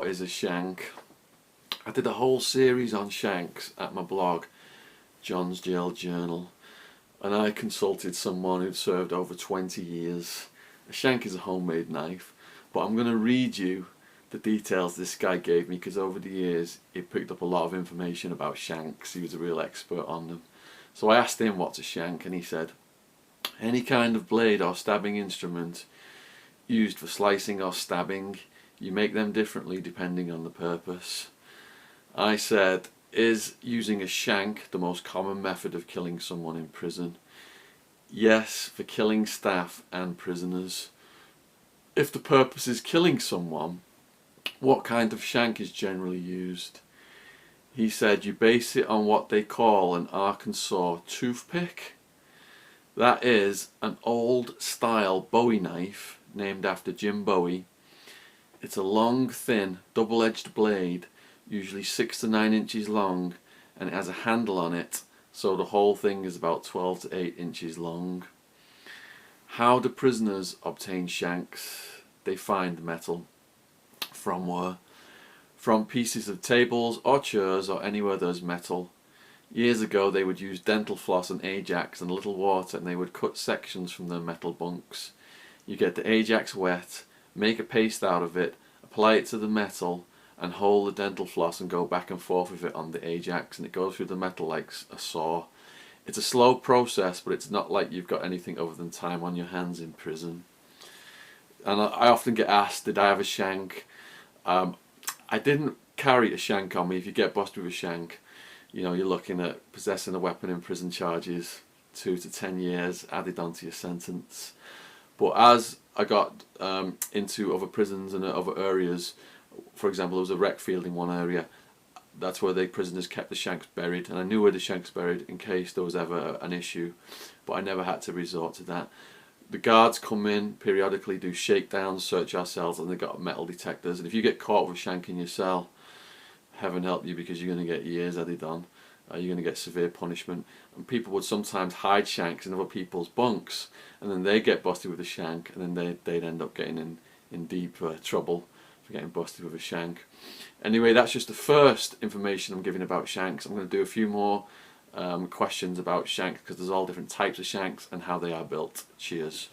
what is a shank. I did a whole series on shanks at my blog, John's Jail Journal, and I consulted someone who'd served over 20 years. A shank is a homemade knife, but I'm going to read you the details this guy gave me, because over the years he picked up a lot of information about shanks. He was a real expert on them. So I asked him what's a shank, and he said, any kind of blade or stabbing instrument used for slicing or stabbing. You make them differently depending on the purpose. I said, is using a shank the most common method of killing someone in prison? Yes, for killing staff and prisoners. If the purpose is killing someone, what kind of shank is generally used? He said you base it on what they call an Arkansas toothpick. That is an old style Bowie knife named after Jim Bowie. It's a long, thin, double-edged blade, usually 6 to 9 inches long, and it has a handle on it, so the whole thing is about 12 to 8 inches long. How do prisoners obtain shanks? They find metal. From where? From pieces of tables or chairs or anywhere there's metal. Years ago they would use dental floss and Ajax and a little water, and they would cut sections from the metal bunks. You get the Ajax wet, make a paste out of it, apply it to the metal, and hold the dental floss and go back and forth with it on the Ajax, and it goes through the metal like a saw. It's a slow process, but it's not like you've got anything other than time on your hands in prison. And I often get asked, did I have a shank? I didn't carry a shank on me. If you get busted with a shank, you know, you're looking at possessing a weapon in prison charges, 2 to 10 years added onto your sentence. But as I got into other prisons and other areas, for example, there was a rec field in one area. That's where the prisoners kept the shanks buried, and I knew where the shanks buried in case there was ever an issue, but I never had to resort to that. The guards come in periodically, do shakedowns, search our cells, and they've got metal detectors, and if you get caught with a shank in your cell, heaven help you, because you're going to get years added on. You're going to get severe punishment. And people would sometimes hide shanks in other people's bunks, and then they get busted with a shank, and then they'd end up getting in deep trouble for getting busted with a shank. Anyway, that's just the first information I'm giving about shanks. I'm going to do a few more questions about shanks, because there's all different types of shanks and how they are built. Cheers.